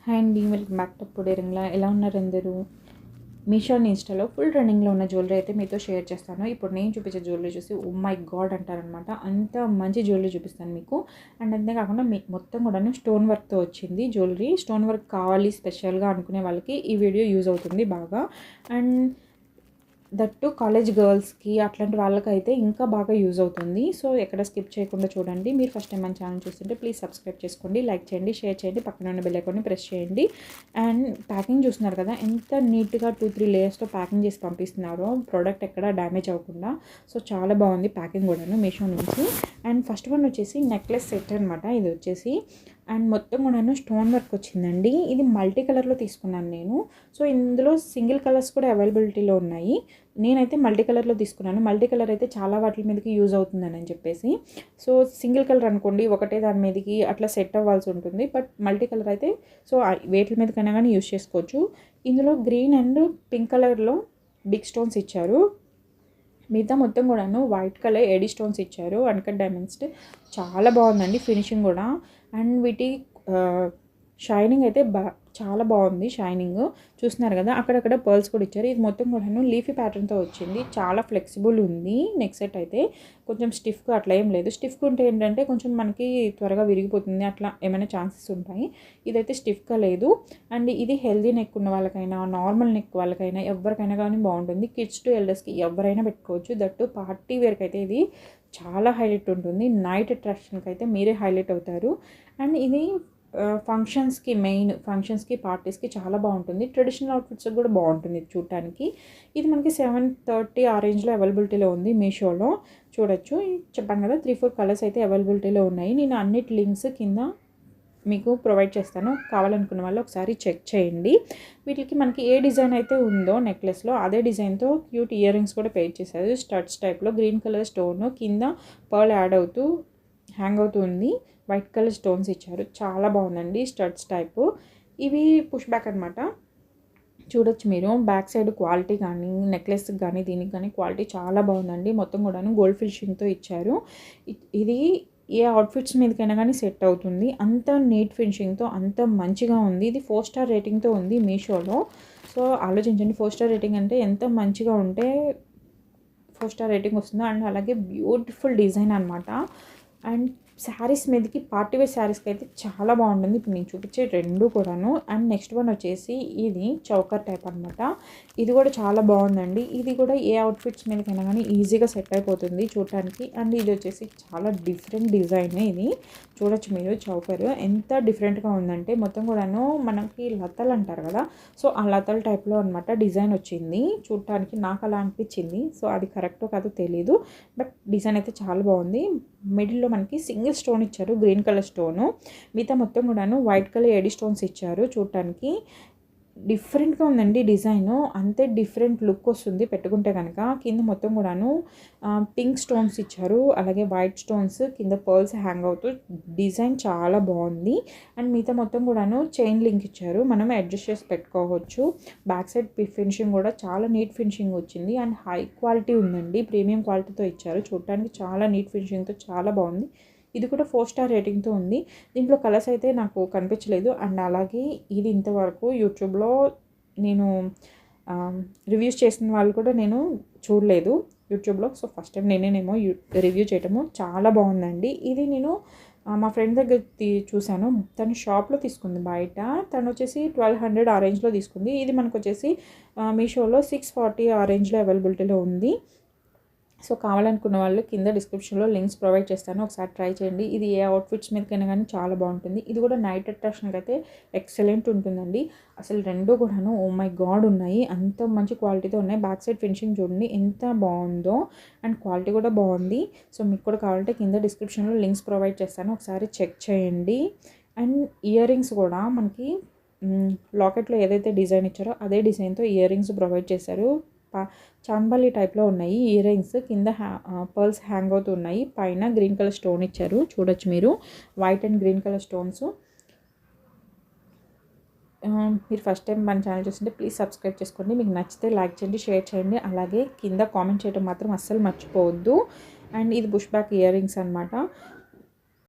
Hi అండి, welcome back to పుడేరింగ్లా. ఎలా ఉన్నారు అందరూ? మీషో అండ్ ఇన్స్టాలో ఫుల్ ట్రెండింగ్లో ఉన్న జ్యువెలరీ అయితే మీతో షేర్ చేస్తాను. ఇప్పుడు నేను చూపించే జ్యువెలరీ చూసి ఓ మై గాడ్ అంటారనమాట. అంత మంచి జ్యువెలరీ చూపిస్తాను మీకు. అండ్ అంతేకాకుండా మీకు మొత్తం కూడాను స్టోన్ వర్క్తో వచ్చింది జ్యువెలరీ. స్టోన్ వర్క్ కావాలి స్పెషల్గా అనుకునే వాళ్ళకి ఈ వీడియో యూజ్ అవుతుంది బాగా. అండ్ దట్టు కాలేజ్ గర్ల్స్కి అట్లాంటి వాళ్ళకైతే ఇంకా బాగా యూజ్ అవుతుంది. సో ఎక్కడ స్కిప్ చేయకుండా చూడండి. మీరు ఫస్ట్ టైం మన ఛానల్ చూస్తుంటే ప్లీజ్ సబ్స్క్రైబ్ చేసుకోండి, లైక్ చేయండి, షేర్ చేయండి, పక్కన ఉన్న బెల్ ఐకాన్ని ప్రెస్ చేయండి. అండ్ ప్యాకింగ్ చూస్తున్నారు కదా, ఎంత నీట్గా 2-3 లేయర్స్తో ప్యాకింగ్ చేసి పంపిస్తున్నారో, ప్రోడక్ట్ ఎక్కడ డ్యామేజ్ అవ్వకుండా. సో చాలా బాగుంది ప్యాకింగ్ కూడాను మీషో నుంచి. అండ్ ఫస్ట్ వన్ వచ్చేసి నెక్లెస్ సెట్ అనమాట. ఇది వచ్చేసి అండ్ మొత్తం కూడాను స్టోన్ వర్క్ వచ్చిందండి. ఇది మల్టీ కలర్లో తీసుకున్నాను నేను. సో ఇందులో సింగిల్ కలర్స్ కూడా అవైలబిలిటీలో ఉన్నాయి. నేనైతే మల్టీ కలర్లో తీసుకున్నాను. మల్టీ కలర్ అయితే చాలా వాటి మీదకి యూజ్ అవుతుందని చెప్పేసి. సో సింగిల్ కలర్ అనుకోండి, ఒకటే దాని మీదకి అట్లా సెట్ అవ్వాల్సి ఉంటుంది. బట్ మల్టీ కలర్ అయితే సో వేటి మీదకైనా కానీ యూజ్ చేసుకోవచ్చు. ఇందులో గ్రీన్ అండ్ పింక్ కలర్లో బిగ్ స్టోన్స్ ఇచ్చారు. మిగతా మొత్తం కూడాను వైట్ కలర్ ఎడీ స్టోన్స్ ఇచ్చారు, అన్కట్ డైమండ్స్. చాలా బాగుందండి ఫినిషింగ్ కూడా. అండ్ వీటి షైనింగ్ అయితే చాలా బాగుంది. షైనింగ్ చూస్తున్నారు కదా, అక్కడక్కడ పర్ల్స్ కూడా ఇచ్చారు. ఇది మొత్తం కూడాను లీఫీ ప్యాటర్న్తో వచ్చింది. చాలా ఫ్లెక్సిబుల్ ఉంది. నెక్ సెట్ అయితే కొంచెం స్టిఫ్గా అట్లా ఏం లేదు. స్టిఫ్గా ఉంటే ఏంటంటే కొంచెం మనకి త్వరగా విరిగిపోతుంది, అట్లా ఏమైనా ఛాన్సెస్ ఉంటాయి. ఇదైతే స్టిఫ్గా లేదు. అండ్ ఇది హెల్దీ నెక్ ఉన్న వాళ్ళకైనా, నార్మల్ నెక్ వాళ్ళకైనా, ఎవరికైనా కానీ బాగుంటుంది. కిడ్స్ టు ఎల్డర్స్కి ఎవరైనా పెట్టుకోవచ్చు. దట్టు పార్టీ వేర్కి అయితే ఇది చాలా హైలైట్ ఉంటుంది. నైట్ అట్రాక్షన్కి అయితే మీరే హైలైట్ అవుతారు. అండ్ ఇది ఫంక్షన్స్కి, మెయిన్ ఫంక్షన్స్కి, పార్టీస్కి చాలా బాగుంటుంది. ట్రెడిషనల్ అవుట్ఫిట్స్కి కూడా బాగుంటుంది ఇది చూడటానికి. ఇది మనకి 730 ఆ రేంజ్లో అవైలబిలిటీలో ఉంది మీషోలో. చూడొచ్చు. చెప్పాను కదా 3-4 కలర్స్ అయితే అవైలబిలిటీలో ఉన్నాయి. నేను అన్నిటి లింక్స్ కింద మీకు ప్రొవైడ్ చేస్తాను. కావాలనుకున్న వాళ్ళు ఒకసారి చెక్ చేయండి. వీటికి మనకి ఏ డిజైన్ అయితే ఉందో నెక్లెస్లో అదే డిజైన్తో క్యూట్ ఇయర్ రింగ్స్ కూడా పేర్ చేశారు. స్టడ్స్ టైప్లో గ్రీన్ కలర్ స్టోన్ కింద పర్ల్ యాడ్ అవుతూ హ్యాంగ్ అవుతుంది. వైట్ కలర్ స్టోన్స్ ఇచ్చారు. చాలా బాగుందండి స్టడ్స్ టైపు. ఇవి పుష్ బ్యాక్ అనమాట. చూడొచ్చు మీరు బ్యాక్ సైడ్ క్వాలిటీ కానీ, నెక్లెస్కి కానీ, దీనికి కానీ క్వాలిటీ చాలా బాగుందండి. మొత్తం కూడాను గోల్డ్ ఫినిషింగ్తో ఇచ్చారు. ఇది ఏ అవుట్ఫిట్స్ మీదకైనా కానీ సెట్ అవుతుంది. అంత నీట్ ఫినిషింగ్తో అంత మంచిగా ఉంది. ఇది 4 స్టార్ రేటింగ్తో ఉంది మీషోలో. సో ఆలోచించండి, 4 స్టార్ రేటింగ్ అంటే ఎంత మంచిగా ఉంటే 4 స్టార్ రేటింగ్ వస్తుందో. అండ్ అలాగే బ్యూటిఫుల్ డిజైన్ అనమాట. అండ్ శారీస్ మీదకి, పార్టీ వేర్ శారీస్కి అయితే చాలా బాగుంటుంది. ఇప్పుడు నేను చూపించే రెండు కూడాను. అండ్ నెక్స్ట్ వన్ వచ్చేసి ఇది చౌకర్ టైప్ అనమాట. ఇది కూడా చాలా బాగుందండి. ఇది కూడా ఏ అవుట్ఫిట్స్ మీదకైనా కానీ ఈజీగా సెట్ అయిపోతుంది చూడటానికి. అండ్ ఇది వచ్చేసి చాలా డిఫరెంట్ డిజైన్. ఇది చూడొచ్చు మీరు చౌకర్ ఎంత డిఫరెంట్గా ఉందంటే, మొత్తం కూడాను మనకి లతలు అంటారు కదా, సో ఆ లతల టైప్లో అనమాట డిజైన్ వచ్చింది. చూడటానికి నాకు అలా అనిపించింది. సో అది కరెక్టో కాదో తెలీదు, బట్ డిజైన్ అయితే చాలా బాగుంది. మిడిల్లో మనకి సింగిల్ స్టోన్ ఇచ్చారు, గ్రీన్ కలర్ స్టోను. మిగతా మొత్తం కూడాను వైట్ కలర్ ఎడీ స్టోన్స్ ఇచ్చారు. చూడటానికి డిఫరెంట్గా ఉందండి డిజైన్. అంతే డిఫరెంట్ లుక్ వస్తుంది పెట్టుకుంటే కనుక. కింద మొత్తం కూడాను పింక్ స్టోన్స్ ఇచ్చారు, అలాగే వైట్ స్టోన్స్ కింద పర్ల్స్ హ్యాంగ్ అవుతూ డిజైన్ చాలా బాగుంది. అండ్ మిగతా మొత్తం కూడాను చైన్ లింక్ ఇచ్చారు, మనం అడ్జస్ట్ చేసి పెట్టుకోవచ్చు. బ్యాక్ సైడ్ ఫినిషింగ్ కూడా చాలా నీట్ ఫినిషింగ్ వచ్చింది. అండ్ హై క్వాలిటీ ఉందండి, ప్రీమియం క్వాలిటీతో ఇచ్చారు. చూడటానికి చాలా నీట్ ఫినిషింగ్తో చాలా బాగుంది. ఇది కూడా 4 స్టార్ రేటింగ్తో ఉంది. దీంట్లో కలర్స్ అయితే నాకు కనిపించలేదు. అండ్ అలాగే ఇది ఇంతవరకు యూట్యూబ్లో నేను రివ్యూస్ చేసిన వాళ్ళు కూడా నేను చూడలేదు యూట్యూబ్లో. సో ఫస్ట్ టైం నేనేమో రివ్యూ చేయటము. చాలా బాగుందండి. ఇది నేను మా ఫ్రెండ్ దగ్గర చూశాను. తను షాప్లో తీసుకుంది బయట. తను వచ్చేసి 1200 ఆ రేంజ్లో తీసుకుంది. ఇది మనకు వచ్చేసి మీషోలో 640 ఆ రేంజ్లో అవైలబిలిటీలో ఉంది. సో కావాలనుకున్న వాళ్ళు కింద డిస్క్రిప్షన్లో లింక్స్ ప్రొవైడ్ చేస్తాను, ఒకసారి ట్రై చేయండి. ఇది ఏ అవుట్ఫిట్స్ మీదకైనా కానీ చాలా బాగుంటుంది. ఇది కూడా నైట్ అట్రాక్షన్కి అయితే ఎక్సలెంట్ ఉంటుందండి. అసలు రెండు కూడాను ఓ మై గాడ్ ఉన్నాయి, అంత మంచి క్వాలిటీతో ఉన్నాయి. బ్యాక్ సైడ్ ఫినిషింగ్ చూడండి ఎంత బాగుందో. అండ్ క్వాలిటీ కూడా బాగుంది. సో మీకు కూడా కావాలంటే కింద డిస్క్రిప్షన్లో లింక్స్ ప్రొవైడ్ చేస్తాను, ఒకసారి చెక్ చేయండి. అండ్ ఇయర్ రింగ్స్ కూడా మనకి లాకెట్లో ఏదైతే డిజైన్ ఇచ్చారో అదే డిజైన్తో ఇయర్ రింగ్స్ ప్రొవైడ్ చేశారు. చాంబలి టైప్లో ఉన్నాయి ఇయర్ రింగ్స్. కింద పర్ల్స్ హ్యాంగ్ అవుతూ ఉన్నాయి. పైన గ్రీన్ కలర్ స్టోన్ ఇచ్చారు. చూడొచ్చు మీరు white and green colour stones. మీరు ఫస్ట్ టైం మన ఛానల్ చూస్తుంటే ప్లీజ్ సబ్స్క్రైబ్ చేసుకోండి. మీకు నచ్చితే లైక్ చేయండి, షేర్ చేయండి, అలాగే కింద కామెంట్ చేయడం మాత్రం అస్సలు మర్చిపోవద్దు. అండ్ ఇది బుష్ బ్యాక్ ఇయర్ రింగ్స్ అనమాట.